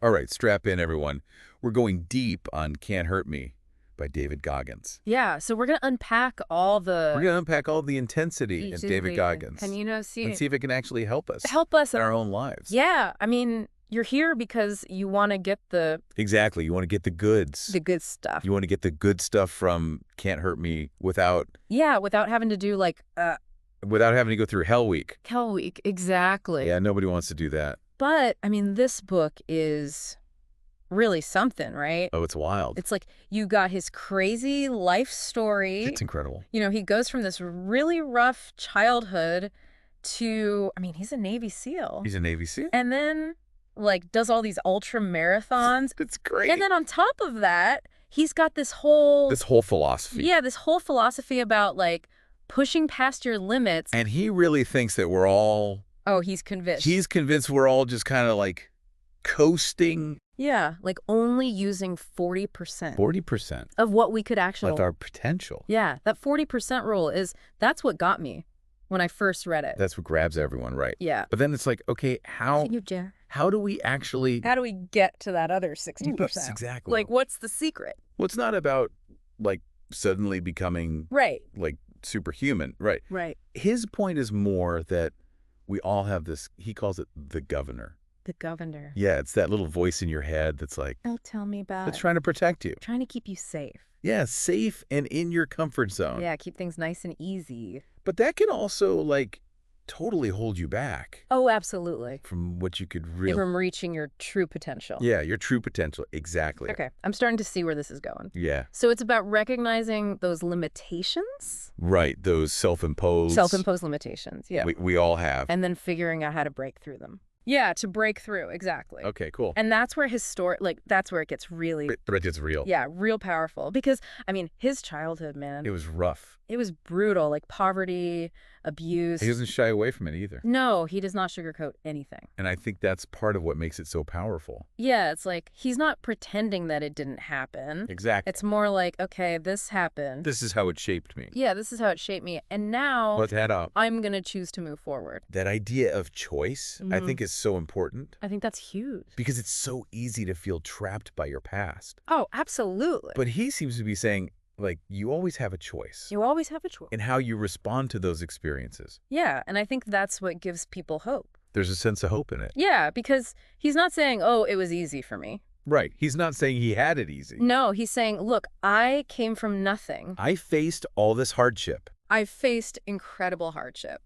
All right, strap in, everyone. We're going deep on Can't Hurt Me by David Goggins. Yeah, so we're going to unpack all We're the going to unpack all the intensity in David Goggins. and And see see if it can actually help us us. in our own lives. Yeah, I mean, you're here because you want to get Exactly. You want to get the goods. the good stuff. You want to get the good stuff from Can't Hurt Me without Without having to do having to go through Hell Week. Hell Week. Exactly. Yeah, nobody wants to do that. But I mean, this book is really something, right? Oh, it's wild. It's like you got his crazy life story. It's incredible. You know, he goes from this really rough childhood to, I mean, he's a Navy SEAL. He's a Navy SEAL. And then, like, does all these ultra marathons. It's great. And then on top of that, he's got this whole philosophy. Yeah, this whole philosophy about, like, pushing past your limits. And he really thinks that we're all... Oh, he's convinced. He's convinced we're all just kind of like coasting. Yeah, like only using 40%. 40%. Of what we could actually... Of our potential. Yeah, that 40% rule that's what got me when I first read it. That's what grabs everyone, right? Yeah. But then it's like, okay, how do we actually... How do we get to that other 60%? Yes, exactly. Like, what's the secret? Well, it's not about, like, suddenly becoming... Right. Like, superhuman. Right. Right. His point is more that we all have this, he calls it the governor. The governor. Yeah, it's that little voice in your head that's like... Oh, tell me about that's trying to protect you. Trying to keep you safe. Yeah, safe and in your comfort zone. Yeah, keep things nice and easy. But that can also, like, totally hold you back. Oh, absolutely. From what you could really... From reaching your true potential. Yeah, your true potential. Exactly. Okay, I'm starting to see where this is going. Yeah. So it's about recognizing those limitations? Right, those self-imposed... Self-imposed limitations, yeah. We all have. And then figuring out how to break through them. Yeah, to break through, exactly. Okay, cool. And that's where that's where it gets really... It gets real. Yeah, real powerful. Because, I mean, his childhood, man... It was rough. It was brutal, like poverty, abuse. He doesn't shy away from it either. No, he does not sugarcoat anything. And I think that's part of what makes it so powerful. Yeah, it's like, he's not pretending that it didn't happen. Exactly. It's more like, okay, this happened. This is how it shaped me. Yeah, this is how it shaped me. And now, Let's head up. I'm going to choose to move forward. That idea of choice, I think, is so important. I think that's huge. Because it's so easy to feel trapped by your past. Oh, absolutely. But he seems to be saying, like, you always have a choice. You always have a choice. In how you respond to those experiences. Yeah, and I think that's what gives people hope. There's a sense of hope in it. Yeah, because he's not saying, oh, it was easy for me. Right. He's not saying he had it easy. No, he's saying, look, I came from nothing. I faced all this hardship. I faced incredible hardship.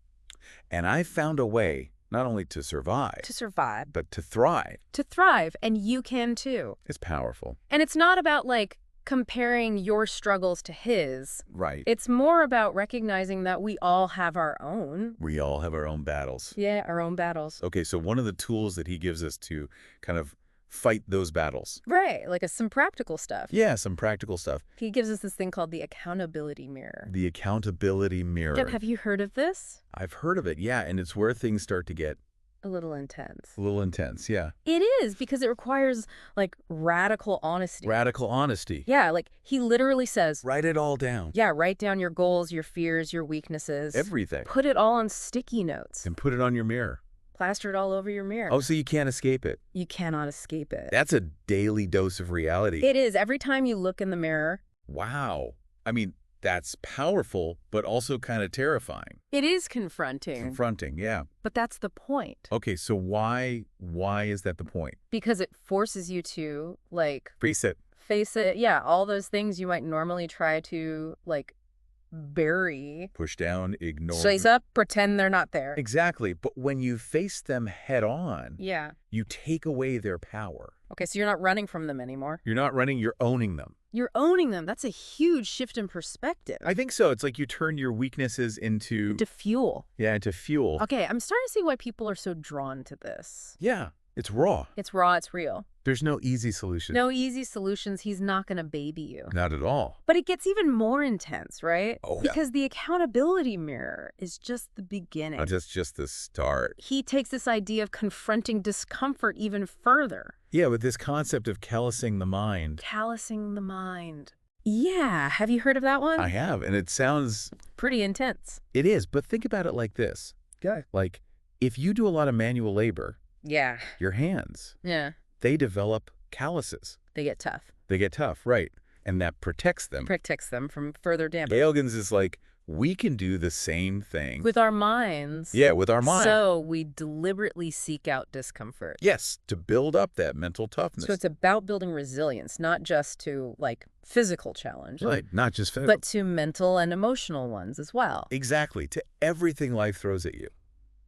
And I found a way not only to survive. To survive. But to thrive. To thrive, and you can too. It's powerful. And it's not about, like, comparing your struggles to his. Right. It's more about recognizing that we all have our own. We all have our own battles. Yeah, our own battles. Okay, so one of the tools that he gives us to kind of fight those battles. Right, like some practical stuff. Yeah, some practical stuff. He gives us this thing called the accountability mirror. The accountability mirror. Have you heard of this? I've heard of it, yeah, and it's where things start to get... A little intense. A little intense, yeah. It is, because it requires, like, radical honesty. Radical honesty. Yeah, like, he literally says... Write it all down. Yeah, write down your goals, your fears, your weaknesses. Everything. Put it all on sticky notes. And put it on your mirror. Plaster it all over your mirror. Oh, so you can't escape it. You cannot escape it. That's a daily dose of reality. It is. Every time you look in the mirror. Wow. I mean, that's powerful, but also kind of terrifying. It is confronting. Confronting, yeah. But that's the point. Okay, so why is that the point? Because it forces you to, like... Face it. Face it. Yeah, all those things you might normally try to, like, bury. Push down, ignore. Face up, pretend they're not there. Exactly. But when you face them head on, yeah, you take away their power. Okay, so you're not running from them anymore. You're not running, you're owning them. You're owning them. That's a huge shift in perspective. I think so. It's like you turn your weaknesses into fuel. Yeah, into fuel. Okay, I'm starting to see why people are so drawn to this. Yeah, it's raw. It's raw, it's real. There's no easy solution. No easy solutions. He's not going to baby you. Not at all. But it gets even more intense, right? Oh, yeah. Because the accountability mirror is just the beginning. That's just the start. He takes this idea of confronting discomfort even further. Yeah, with this concept of callousing the mind. Callousing the mind. Yeah, have you heard of that one? I have, and it sounds... pretty intense. It is, but think about it like this. Okay. Like, if you do a lot of manual labor... Yeah. Your hands... Yeah. they develop calluses. They get tough. They get tough, right. And that protects them. Protects them from further damage. Goggins is like, we can do the same thing. With our minds. Yeah, with our mind. So we deliberately seek out discomfort. Yes, to build up that mental toughness. So it's about building resilience, not just to, like, physical challenge. Right, not just physical. But to mental and emotional ones as well. Exactly, to everything life throws at you.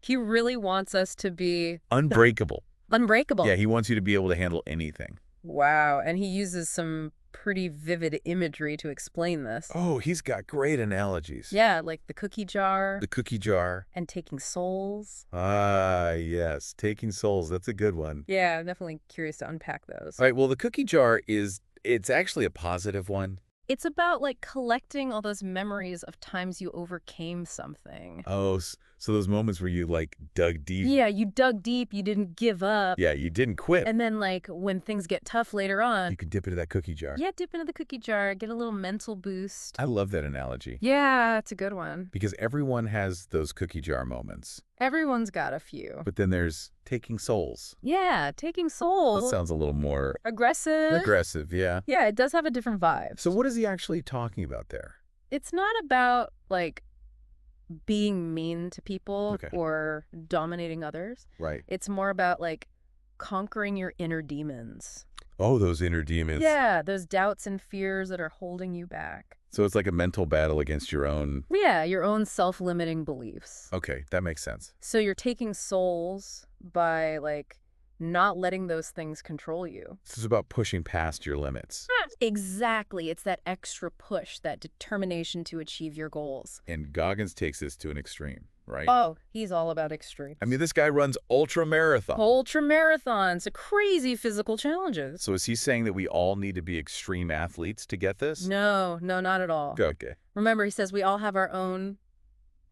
He really wants us to be... Unbreakable. Unbreakable. Yeah, he wants you to be able to handle anything. Wow, and he uses some pretty vivid imagery to explain this. Oh, he's got great analogies. Yeah, like the cookie jar. The cookie jar. And taking souls. Ah, yes, taking souls. That's a good one. Yeah, I'm definitely curious to unpack those. All right, well, the cookie jar it's actually a positive one. It's about, like, collecting all those memories of times you overcame something. Oh, so those moments where you, like, dug deep. Yeah, you dug deep, you didn't give up. Yeah, you didn't quit. And then, like, when things get tough later on... You could dip into that cookie jar. Yeah, dip into the cookie jar, get a little mental boost. I love that analogy. Yeah, it's a good one. Because everyone has those cookie jar moments. Everyone's got a few. But then there's taking souls. Yeah, taking souls. That sounds a little more... Aggressive. Aggressive, yeah. Yeah, it does have a different vibe. So what is he actually talking about there? It's not about, like, being mean to people or dominating others. Right. It's more about, like, conquering your inner demons. Oh, those inner demons. Yeah, those doubts and fears that are holding you back. So it's like a mental battle against your own... Yeah, your own self-limiting beliefs. Okay, that makes sense. So you're taking souls by, like, not letting those things control you. This is about pushing past your limits. Exactly. It's that extra push, that determination to achieve your goals. And Goggins takes this to an extreme, right? Oh, he's all about extremes. I mean, this guy runs ultra marathons. Ultra marathons, crazy physical challenges. So is he saying that we all need to be extreme athletes to get this? No, not at all. Okay. Remember, he says we all have our own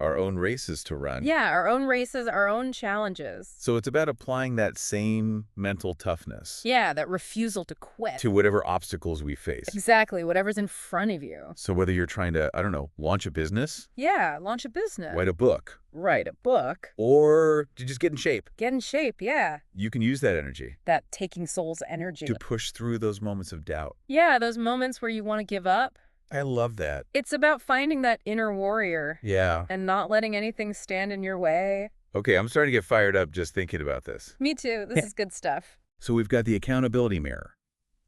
races to run. Yeah, our own races, our own challenges. So it's about applying that same mental toughness. Yeah, that refusal to quit. To whatever obstacles we face. Exactly, whatever's in front of you. So whether you're trying to, I don't know, launch a business? Yeah, launch a business. Write a book. Write a book. Or to just get in shape. Get in shape, yeah. You can use that energy. That taking souls energy. To push through those moments of doubt. Yeah, those moments where you want to give up. I love that. It's about finding that inner warrior. Yeah. And not letting anything stand in your way. Okay, I'm starting to get fired up just thinking about this. Me too. This is good stuff. So we've got the accountability mirror.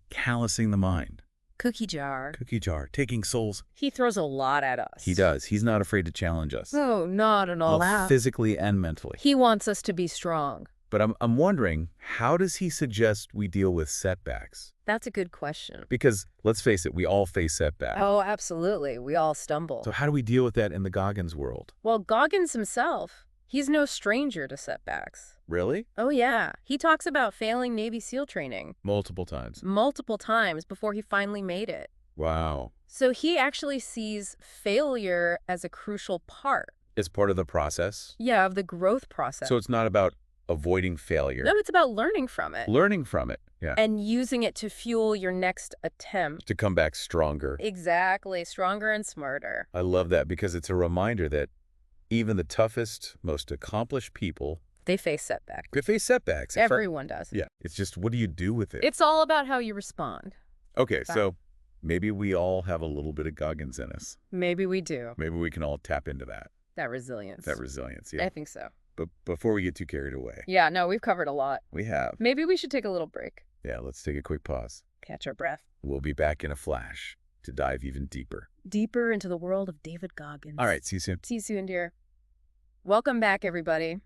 Callousing the mind. Cookie jar. Cookie jar. Taking souls. He throws a lot at us. He does. He's not afraid to challenge us. Oh, not at all. Physically and mentally. He wants us to be strong. But I'm wondering, how does he suggest we deal with setbacks? That's a good question. Because, let's face it, we all face setbacks. Oh, absolutely. We all stumble. So how do we deal with that in the Goggins world? Well, Goggins himself, he's no stranger to setbacks. Really? Oh, yeah. He talks about failing Navy SEAL training. Multiple times. Multiple times before he finally made it. Wow. So he actually sees failure as a crucial part. It's part of the process? Yeah, of the growth process. So it's not about avoiding failure. No, it's about learning from it. Learning from it, yeah. And using it to fuel your next attempt. To come back stronger. Exactly. Stronger and smarter. I love that because it's a reminder that even the toughest, most accomplished people... They face setbacks. They face setbacks. Everyone does. Yeah. It's just, what do you do with it? It's all about how you respond. Okay, so maybe we all have a little bit of Goggins in us. Maybe we do. Maybe we can all tap into that. That resilience. Yeah. I think so. But before we get too carried away. Yeah, no, we've covered a lot. We have. Maybe we should take a little break. Yeah, let's take a quick pause. Catch our breath. We'll be back in a flash to dive even deeper. Deeper into the world of David Goggins. All right, see you soon. See you soon, dear. Welcome back, everybody.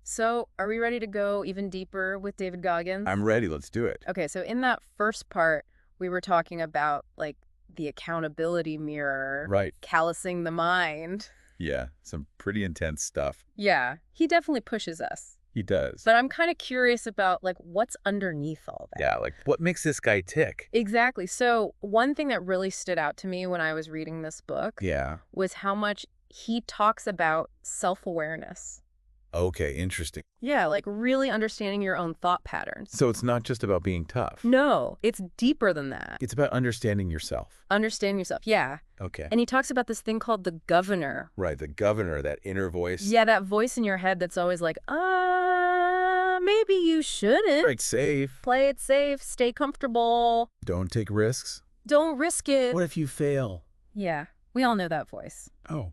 So, are we ready to go even deeper with David Goggins? I'm ready. Let's do it. Okay, so in that first part, we were talking about, like, the accountability mirror. Right. Callousing the mind. Yeah, some pretty intense stuff. Yeah, he definitely pushes us. He does. But I'm kind of curious about, like, what's underneath all that. Yeah, like, what makes this guy tick? Exactly. So one thing that really stood out to me when I was reading this book was how much he talks about self-awareness. Okay, interesting. Yeah, like really understanding your own thought patterns. So it's not just about being tough. No, it's deeper than that. It's about understanding yourself. Understanding yourself, yeah. Okay. And he talks about this thing called the governor. Right, the governor, that inner voice. Yeah, that voice in your head that's always like, maybe you shouldn't. Right, safe. Play it safe, stay comfortable. Don't take risks. Don't risk it. What if you fail? Yeah, we all know that voice. Oh.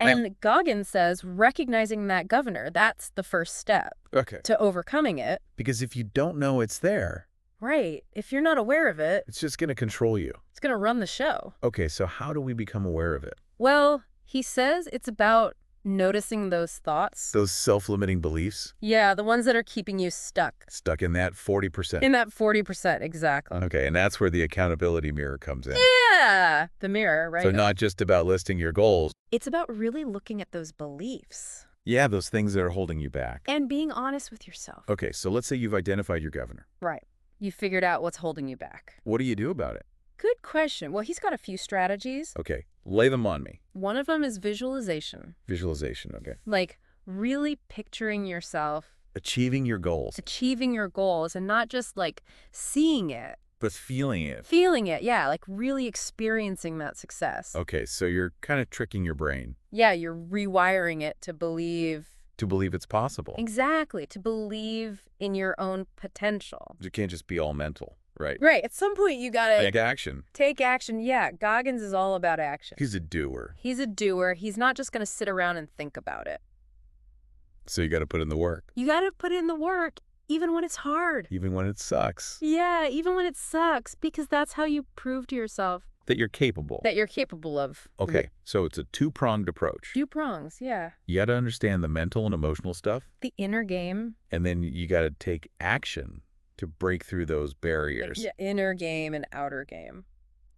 And Goggins says recognizing that governor, that's the first step to overcoming it. Because if you don't know it's there. Right. If you're not aware of it. It's just going to control you. It's going to run the show. Okay, so how do we become aware of it? Well, he says it's about noticing those thoughts. Those self-limiting beliefs? Yeah, the ones that are keeping you stuck. Stuck in that 40%. In that 40%, exactly. Okay, and that's where the accountability mirror comes in. Yeah, the mirror, right? So not just about listing your goals. It's about really looking at those beliefs. Yeah, those things that are holding you back. And being honest with yourself. Okay, so let's say you've identified your governor. Right. You figured out what's holding you back. What do you do about it? Good question. Well, he's got a few strategies. Okay, lay them on me. One of them is visualization. Visualization, okay. Like really picturing yourself. Achieving your goals. Achieving your goals and not just like seeing it. But feeling it. Feeling it, yeah. Like really experiencing that success. Okay, so you're kind of tricking your brain. Yeah, you're rewiring it to believe. To believe it's possible. Exactly. To believe in your own potential. You can't just be all mental, right? Right. At some point, you got to take action. Take action. Yeah. Goggins is all about action. He's a doer. He's a doer. He's not just going to sit around and think about it. So you got to put in the work. You got to put in the work, even when it's hard. Even when it sucks. Yeah, even when it sucks, because that's how you prove to yourself that you're capable. That you're capable of. Okay, so it's a two-pronged approach. Two prongs, yeah. You got to understand the mental and emotional stuff. The inner game. And then you got to take action to break through those barriers. Yeah, inner game and outer game.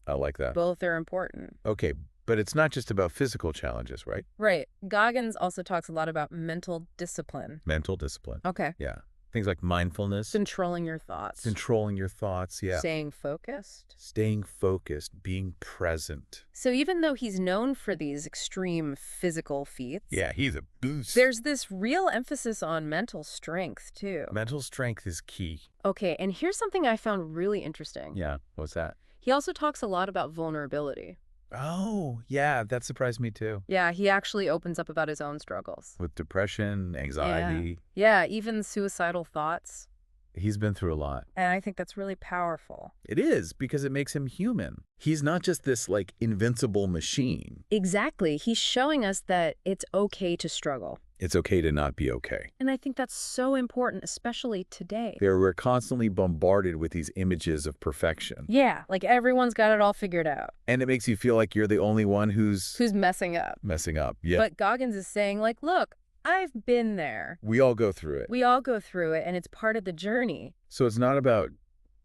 I like that. Both are important. Okay, but it's not just about physical challenges, right? Right. Goggins also talks a lot about mental discipline. Mental discipline. Okay. Yeah. Things like mindfulness. Controlling your thoughts. Controlling your thoughts, yeah. Staying focused. Staying focused, being present. So even though he's known for these extreme physical feats. Yeah, he's a boost. There's this real emphasis on mental strength, too. Mental strength is key. Okay, and here's something I found really interesting. Yeah, what's that? He also talks a lot about vulnerability. Oh, yeah, that surprised me too. Yeah, he actually opens up about his own struggles. With depression, anxiety. Yeah, even suicidal thoughts. He's been through a lot. And I think that's really powerful. It is, because it makes him human. He's not just this, like, invincible machine. Exactly. He's showing us that it's okay to struggle. It's okay to not be okay. And I think that's so important, especially today. We're constantly bombarded with these images of perfection. Yeah, like everyone's got it all figured out. And it makes you feel like you're the only one who's messing up. Messing up, yeah. But Goggins is saying, like, look, I've been there. We all go through it. We all go through it, and it's part of the journey. So it's not about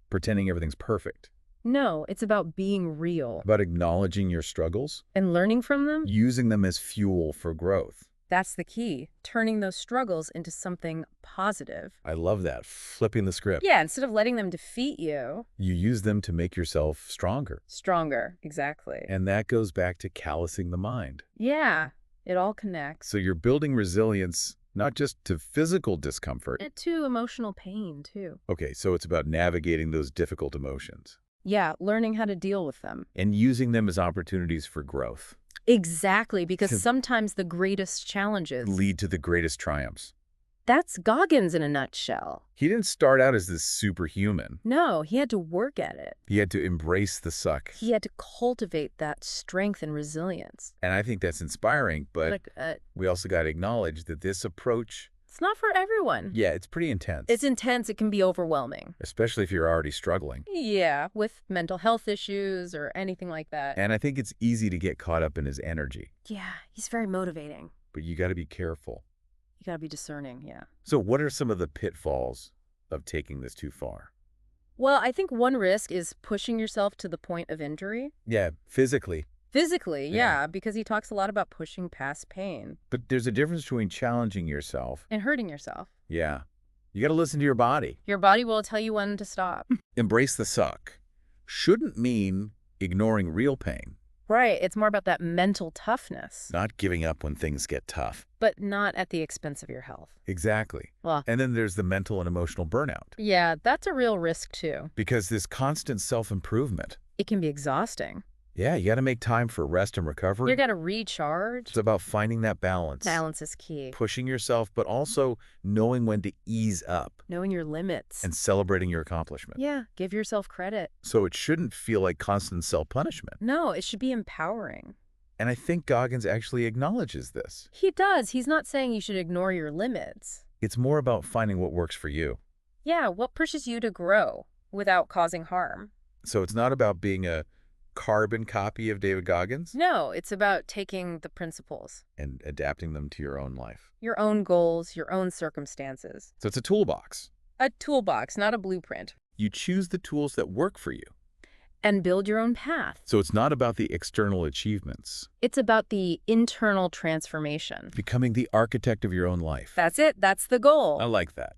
pretending everything's perfect. No, it's about being real. About acknowledging your struggles. And learning from them. Using them as fuel for growth. That's the key, turning those struggles into something positive. I love that, flipping the script. Yeah, instead of letting them defeat you. You use them to make yourself stronger. Stronger, exactly. And that goes back to callousing the mind. Yeah, it all connects. So you're building resilience, not just to physical discomfort. And to emotional pain, too. Okay, so it's about navigating those difficult emotions. Yeah, learning how to deal with them. And using them as opportunities for growth. Exactly, because sometimes the greatest challenges lead to the greatest triumphs. That's Goggins in a nutshell. He didn't start out as this superhuman. No, he had to work at it. He had to embrace the suck. He had to cultivate that strength and resilience. And I think that's inspiring, but we also got to acknowledge that this approach... It's not for everyone. Yeah, it's pretty intense. It's intense. It can be overwhelming. Especially if you're already struggling. Yeah, with mental health issues or anything like that. And I think it's easy to get caught up in his energy. Yeah, he's very motivating. But you got to be careful. You got to be discerning, yeah. So what are some of the pitfalls of taking this too far? Well, I think one risk is pushing yourself to the point of injury. Yeah, physically. Physically, yeah, because he talks a lot about pushing past pain. But there's a difference between challenging yourself and hurting yourself. Yeah. You got to listen to your body. Your body will tell you when to stop. Embrace the suck shouldn't mean ignoring real pain. Right. It's more about that mental toughness. Not giving up when things get tough. But not at the expense of your health. Exactly. Well, and then there's the mental and emotional burnout. Yeah, that's a real risk too. Because this constant self-improvement. It can be exhausting. Yeah, you got to make time for rest and recovery. You got to recharge. It's about finding that balance. Balance is key. Pushing yourself, but also knowing when to ease up. Knowing your limits. And celebrating your accomplishment. Yeah, give yourself credit. So it shouldn't feel like constant self-punishment. No, it should be empowering. And I think Goggins actually acknowledges this. He does. He's not saying you should ignore your limits. It's more about finding what works for you. Yeah, what pushes you to grow without causing harm. So it's not about being a carbon copy of David Goggins? No, it's about taking the principles. And adapting them to your own life. Your own goals, your own circumstances. So it's a toolbox. A toolbox, not a blueprint. You choose the tools that work for you. And build your own path. So it's not about the external achievements. It's about the internal transformation. Becoming the architect of your own life. That's it. That's the goal. I like that.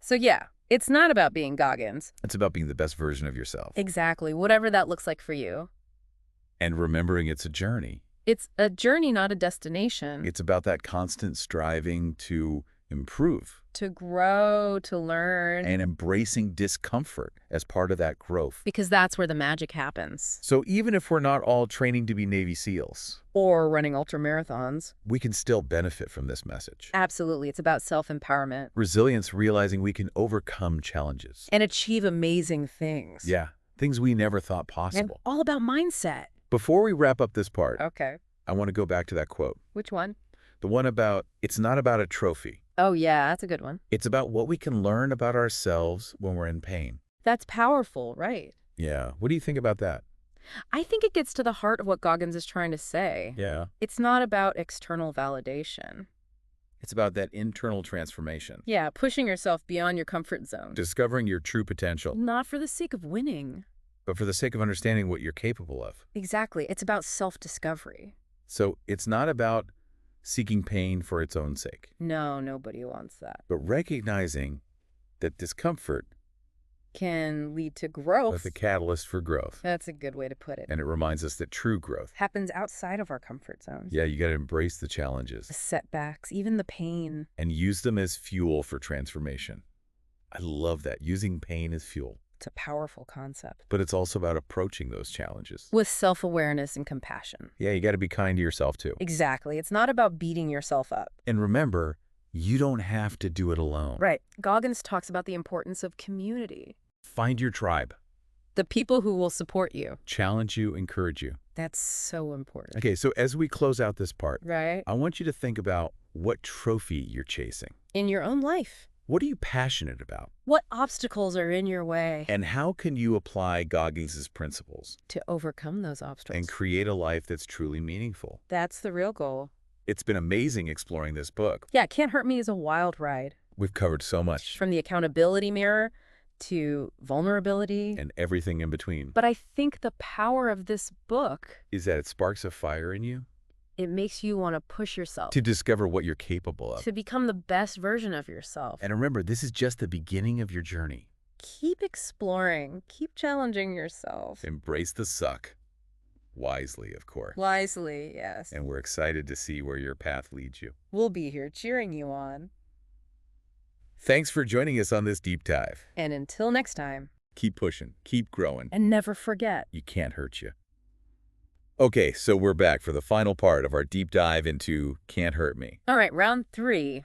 So yeah, it's not about being Goggins. It's about being the best version of yourself. Exactly. Whatever that looks like for you. And remembering it's a journey. It's a journey, not a destination. It's about that constant striving to improve. To grow, to learn. And embracing discomfort as part of that growth. Because that's where the magic happens. So even if we're not all training to be Navy SEALs. Or running ultramarathons. We can still benefit from this message. Absolutely. It's about self-empowerment. Resilience, realizing we can overcome challenges. And achieve amazing things. Yeah, things we never thought possible. And all about mindset. Before we wrap up this part, okay, I want to go back to that quote. Which one? The one about, it's not about a trophy. Oh, yeah, that's a good one. It's about what we can learn about ourselves when we're in pain. That's powerful, right? Yeah. What do you think about that? I think it gets to the heart of what Goggins is trying to say. Yeah. It's not about external validation. It's about that internal transformation. Yeah, pushing yourself beyond your comfort zone. Discovering your true potential. Not for the sake of winning. But for the sake of understanding what you're capable of. Exactly. It's about self-discovery. So it's not about seeking pain for its own sake. No, nobody wants that. But recognizing that discomfort can lead to growth. As a catalyst for growth. That's a good way to put it. And it reminds us that true growth happens outside of our comfort zones. Yeah, you got to embrace the challenges. The setbacks, even the pain. And use them as fuel for transformation. I love that, using pain as fuel. It's a powerful concept. But it's also about approaching those challenges. With self-awareness and compassion. Yeah, you got to be kind to yourself too. Exactly. It's not about beating yourself up. And remember, you don't have to do it alone. Right. Goggins talks about the importance of community. Find your tribe. The people who will support you. Challenge you, encourage you. That's so important. Okay, so as we close out this part, right, I want you to think about what trophy you're chasing. In your own life. What are you passionate about? What obstacles are in your way? And how can you apply Goggins' principles to overcome those obstacles? And create a life that's truly meaningful? That's the real goal. It's been amazing exploring this book. Yeah, Can't Hurt Me is a wild ride. We've covered so much. From the accountability mirror to vulnerability. And everything in between. But I think the power of this book is that it sparks a fire in you. It makes you want to push yourself. To discover what you're capable of. To become the best version of yourself. And remember, this is just the beginning of your journey. Keep exploring. Keep challenging yourself. Embrace the suck. Wisely, of course. Wisely, yes. And we're excited to see where your path leads you. We'll be here cheering you on. Thanks for joining us on this deep dive. And until next time. Keep pushing. Keep growing. And never forget. You can't hurt you. Okay, so we're back for the final part of our deep dive into Can't Hurt Me. All right, round 3.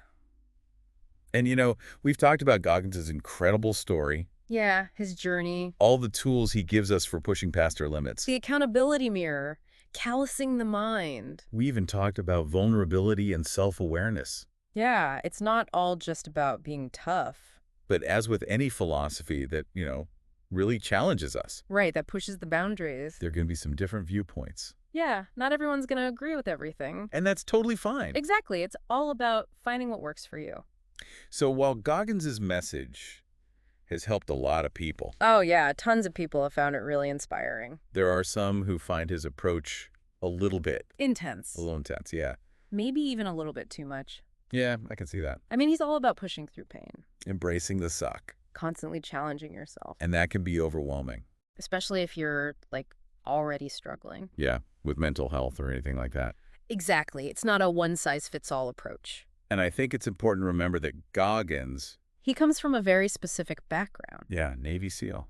And you know, we've talked about Goggins' incredible story. Yeah, his journey. All the tools he gives us for pushing past our limits. The accountability mirror. Callousing the mind. We even talked about vulnerability and self-awareness. Yeah, it's not all just about being tough. But as with any philosophy that, really challenges us. Right, that pushes the boundaries. There are going to be some different viewpoints. Yeah, not everyone's going to agree with everything. And that's totally fine. Exactly. It's all about finding what works for you. So while Goggins' message has helped a lot of people. Oh, yeah. Tons of people have found it really inspiring. There are some who find his approach a little bit intense. A little intense, yeah. Maybe even a little bit too much. Yeah, I can see that. I mean, he's all about pushing through pain. Embracing the suck. Constantly challenging yourself. And that can be overwhelming. Especially if you're, already struggling. Yeah, with mental health or anything like that. Exactly. It's not a one-size-fits-all approach. And I think it's important to remember that Goggins... He comes from a very specific background. Yeah, Navy SEAL.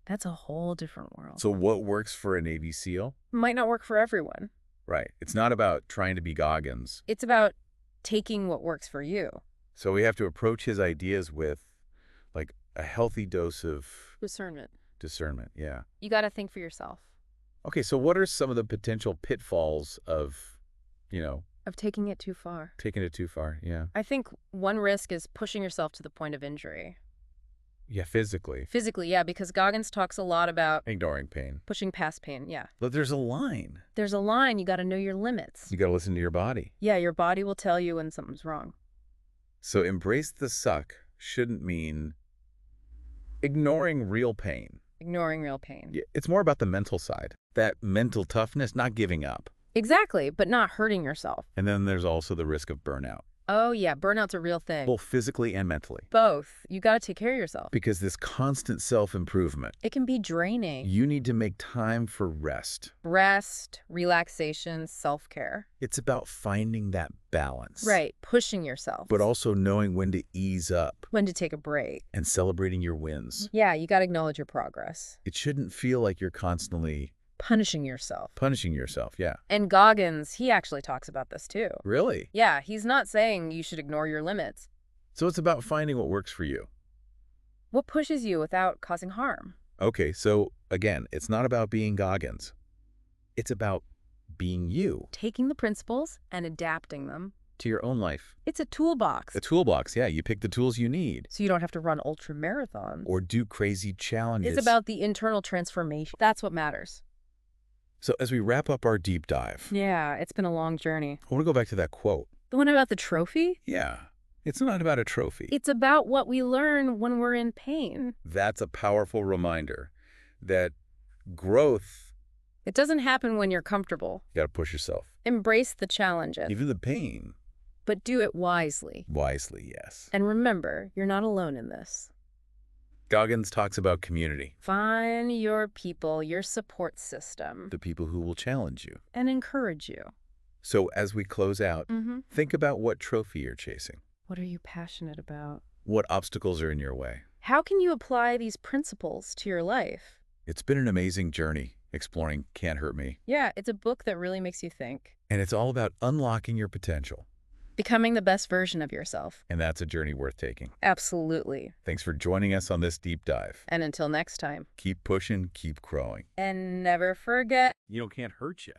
That's a whole different world. So what works for a Navy SEAL? Might not work for everyone. Right. It's not about trying to be Goggins. It's about taking what works for you. So we have to approach his ideas with, like, a healthy dose of Discernment. discernment. Yeah. You got to think for yourself. Okay, so what are some of the potential pitfalls of, Of taking it too far. taking it too far? Yeah. I think one risk is pushing yourself to the point of injury. Yeah, physically. Physically, yeah, because Goggins talks a lot about Ignoring pain. pushing past pain, yeah. But there's a line. There's a line, you got to know your limits. You got to listen to your body. Yeah, your body will tell you when something's wrong. So embrace the suck shouldn't mean ignoring real pain. Ignoring real pain. Yeah, it's more about the mental side. That mental toughness, not giving up. Exactly, but not hurting yourself. And then there's also the risk of burnout, Oh, yeah, burnout's a real thing. both physically and mentally. Both. You got to take care of yourself. Because this constant self-improvement, It can be draining. you need to make time for rest. Rest, relaxation, self-care. It's about finding that balance. Right, pushing yourself. But also knowing when to ease up when to take a break. and celebrating your wins. Yeah, you got to acknowledge your progress. It shouldn't feel like you're constantly Punishing yourself. punishing yourself. Yeah. And Goggins, he actually talks about this too. Really? Yeah, he's not saying you should ignore your limits. So it's about finding what works for you. What pushes you without causing harm? Okay, so again, it's not about being Goggins. It's about being you Taking the principles and adapting them. to your own life. It's a toolbox. The toolbox, yeah, you pick the tools you need. So you don't have to run ultra marathons. Or do crazy challenges. It's about the internal transformation. That's what matters. So as we wrap up our deep dive, Yeah, it's been a long journey. I want to go back to that quote. The one about the trophy? Yeah, it's not about a trophy. It's about what we learn when we're in pain. That's a powerful reminder that growth, It doesn't happen when you're comfortable. you got to push yourself. Embrace the challenges, Even the pain. but do it wisely. Wisely, yes. And remember, you're not alone in this. Goggins talks about community. Find your people, your support system, The people who will challenge you. and encourage you. So as we close out, think about what trophy you're chasing. What are you passionate about? What obstacles are in your way? How can you apply these principles to your life? It's been an amazing journey exploring Can't Hurt Me. Yeah, it's a book that really makes you think. And it's all about unlocking your potential. Becoming the best version of yourself. And that's a journey worth taking. Absolutely. Thanks for joining us on this deep dive. And until next time. Keep pushing, keep growing. And never forget, Can't hurt you.